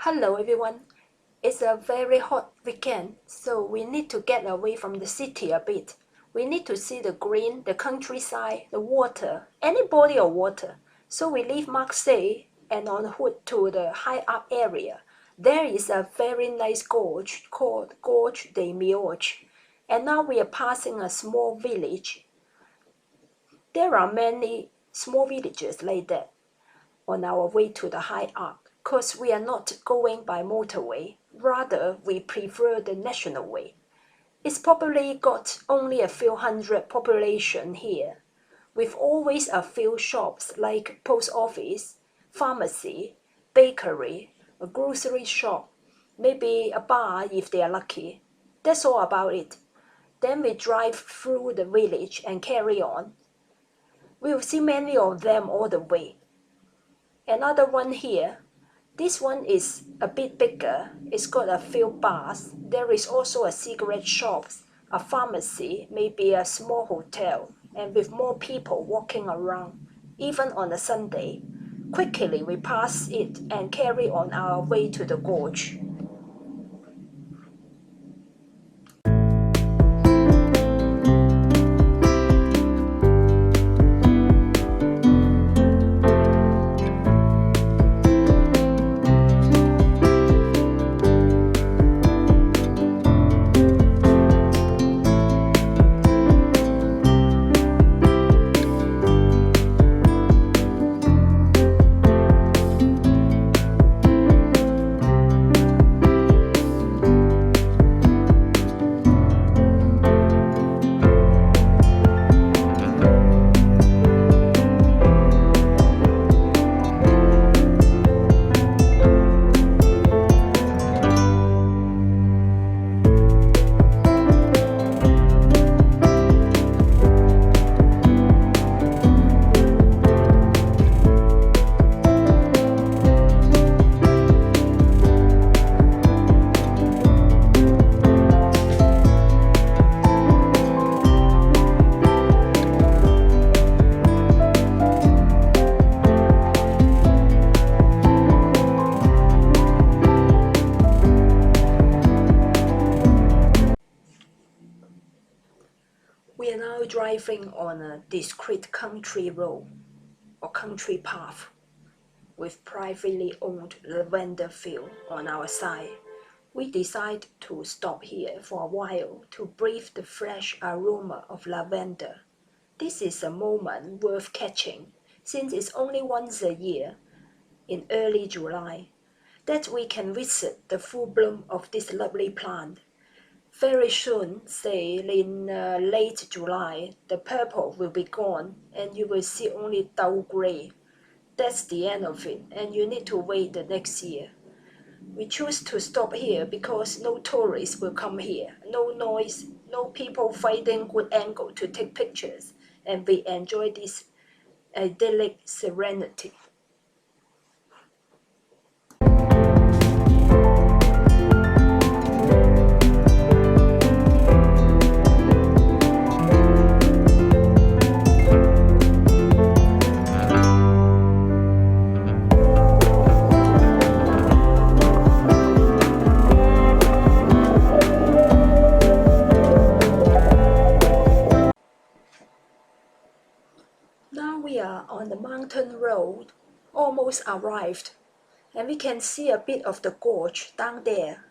Hello everyone. It's a very hot weekend, so we need to get away from the city a bit. We need to see the green, the countryside, the water, any body of water. So we leave Marseille and en route to the High Alps area. There is a very nice gorge called Gorge de Méouge. And now we are passing a small village. There are many small villages like that on our way to the High Alps. Because we are not going by motorway, rather we prefer the national way. It's probably got only a few hundred population here, with always a few shops like post office, pharmacy, bakery, a grocery shop, maybe a bar if they are lucky. That's all about it. Then we drive through the village and carry on. We'll see many of them all the way. Another one here. This one is a bit bigger. It's got a few bars. There is also a cigarette shop, a pharmacy, maybe a small hotel, and with more people walking around, even on a Sunday. Quickly we pass it and carry on our way to the gorge. We are now driving on a discreet country road or country path with privately owned lavender field on our side. We decide to stop here for a while to breathe the fresh aroma of lavender. This is a moment worth catching since it's only once a year, in early July, that we can visit the full bloom of this lovely plant. Very soon, say in late July, the purple will be gone and you will see only dull gray. That's the end of it, and you need to wait the next year. We choose to stop here because no tourists will come here, no noise, no people finding good angle to take pictures, and we enjoy this idyllic serenity. Now we are on the mountain road, almost arrived, and we can see a bit of the gorge down there.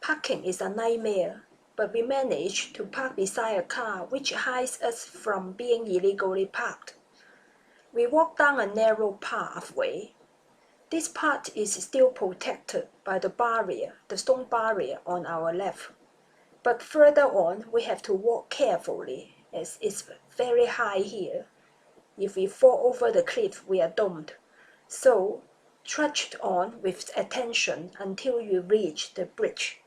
Parking is a nightmare, but we managed to park beside a car which hides us from being illegally parked. We walk down a narrow pathway. This part is still protected by the barrier, the stone barrier on our left. But further on, we have to walk carefully as it's very high here. If we fall over the cliff, we are doomed. So, trudge on with attention until you reach the bridge.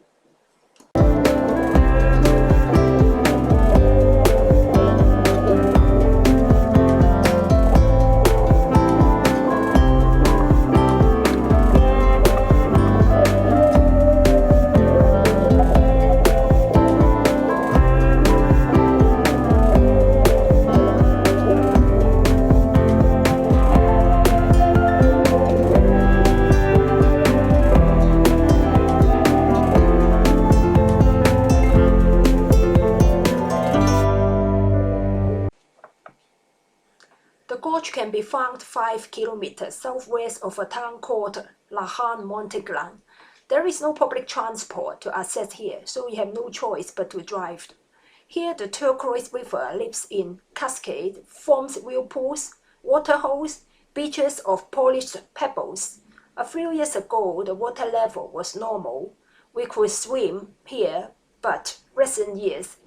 found 5 kilometers southwest of a town called La Monteglan. There is no public transport to access here, so we have no choice but to drive. Here the turquoise river lives in cascade, forms whirlpools, waterholes, beaches of polished pebbles. A few years ago, the water level was normal. We could swim here, but recent years,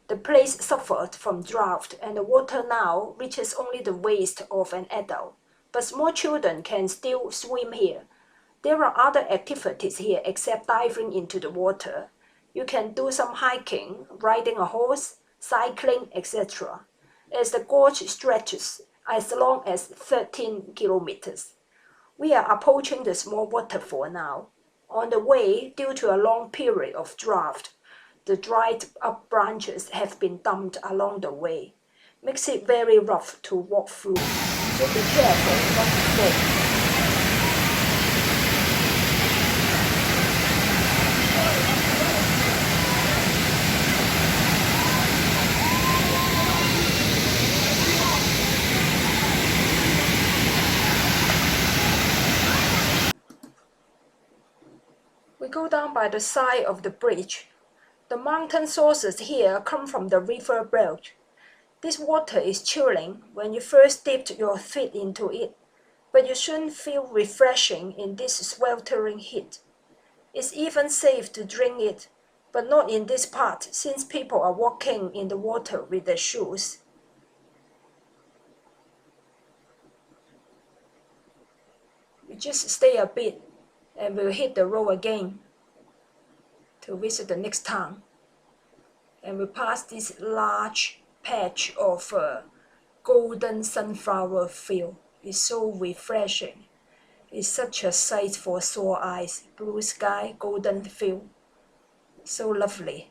the place suffered from drought and the water now reaches only the waist of an adult. But small children can still swim here. There are other activities here except diving into the water. You can do some hiking, riding a horse, cycling, etc. As the gorge stretches as long as 13 kilometers. We are approaching the small waterfall now. On the way, due to a long period of drought, the dried up branches have been dumped along the way. Makes it very rough to walk through, so be careful not to fall. We go down by the side of the bridge. The mountain sources here come from the river Breauge. This water is chilling when you first dipped your feet into it, but you soon feel refreshing in this sweltering heat. It's even safe to drink it, but not in this part since people are walking in the water with their shoes. We just stay a bit and we'll hit the road again to visit the next town. And we pass this large patch of golden sunflower field. It's so refreshing. It's such a sight for sore eyes. Blue sky, golden field. So lovely.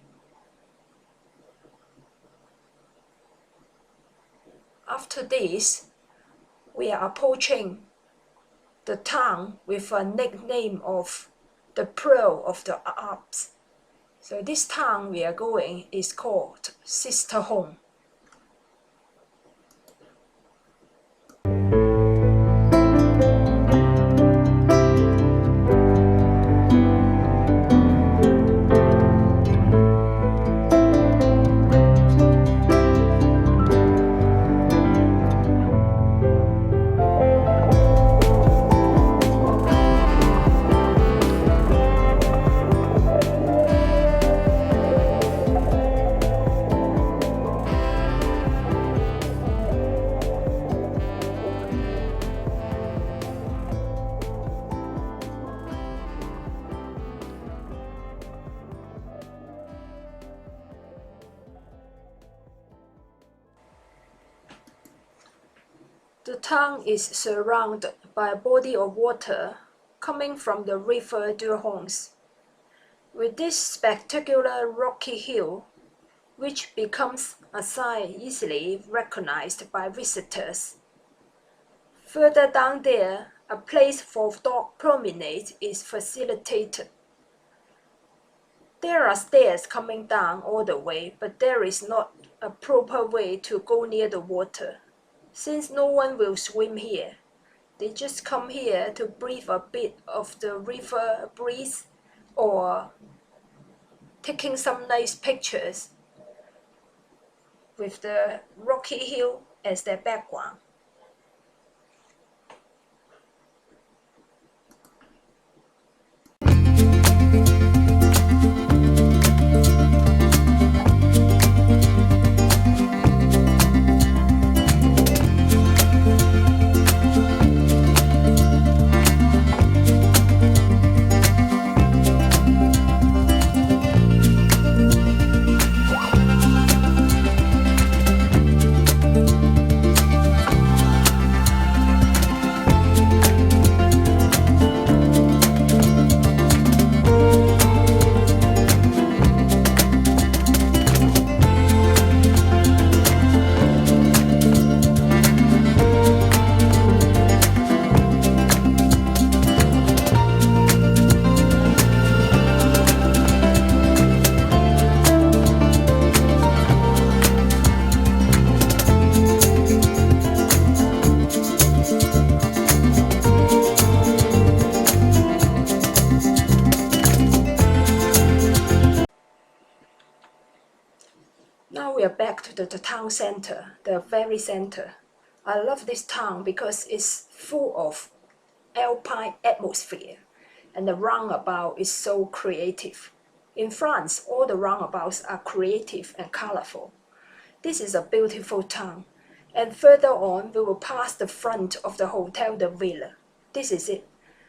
After this, we are approaching the town with a nickname of the Pearl of the Alps. So this town we are going is called Sisteron. The town is surrounded by a body of water coming from the river Gorges, with this spectacular rocky hill, which becomes a sign easily recognized by visitors. Further down there, a place for dog promenade is facilitated. There are stairs coming down all the way, but there is not a proper way to go near the water. Since no one will swim here, they just come here to breathe a bit of the river breeze or taking some nice pictures with the rocky hill as their background. are back to the town center, the very center. I love this town because it's full of alpine atmosphere, and the roundabout is so creative. In France, all the roundabouts are creative and colorful. This is a beautiful town, and further on we will pass the front of the Hotel de Ville. This is it.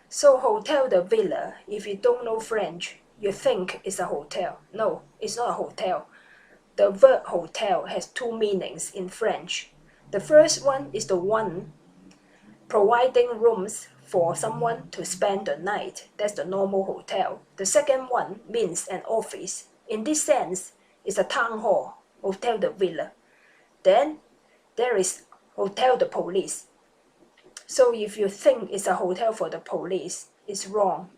So Hotel de Ville, if you don't know French, you think it's a hotel. No, it's not a hotel. The word hotel has two meanings in French. The first one is the one providing rooms for someone to spend the night. That's the normal hotel. The second one means an office. In this sense, it's a town hall, Hotel de Ville. Then there is Hotel de Police. So if you think it's a hotel for the police, it's wrong.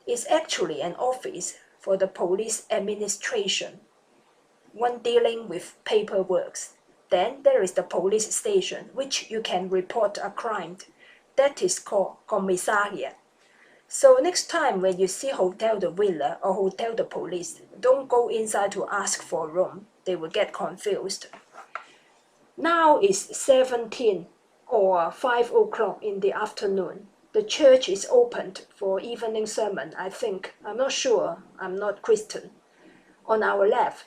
It's actually an office for the police administration, one dealing with paperwork. Then there is the police station, which you can report a crime. That is called commissariat. So next time when you see Hotel de Ville or Hotel de Police, don't go inside to ask for a room. They will get confused. Now it's 17 or 5 o'clock in the afternoon. The church is opened for evening sermon, I think. I'm not sure. I'm not Christian. On our left,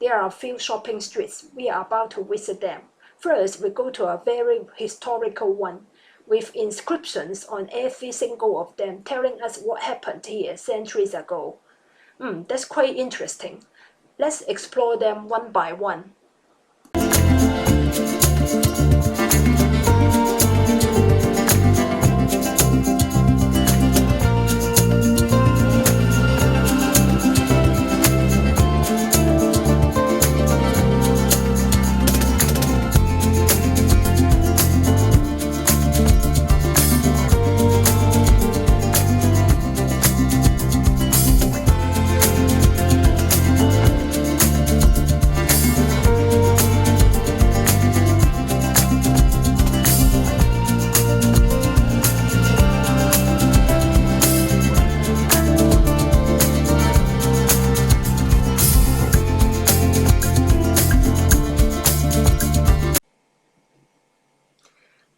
there are a few shopping streets. We are about to visit them. First, we go to a very historical one with inscriptions on every single of them telling us what happened here centuries ago. That's quite interesting. Let's explore them one by one.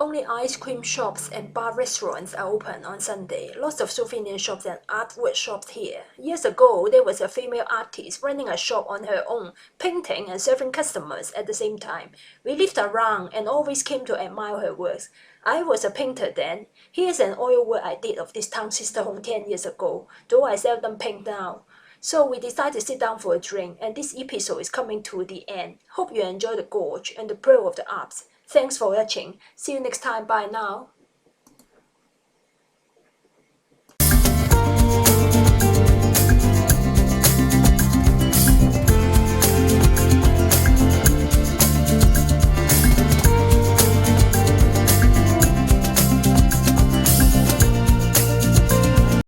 Only ice cream shops and bar restaurants are open on Sunday. Lots of souvenir shops and artwork shops here. Years ago, there was a female artist running a shop on her own, painting and serving customers at the same time. We lived around and always came to admire her works. I was a painter then. Here's an oil work I did of this town Sisteron 10 years ago, though I seldom paint now. So we decided to sit down for a drink, and this episode is coming to the end. Hope you enjoy the gorge and the pearl of the Alps. Thanks for watching. See you next time. Bye now.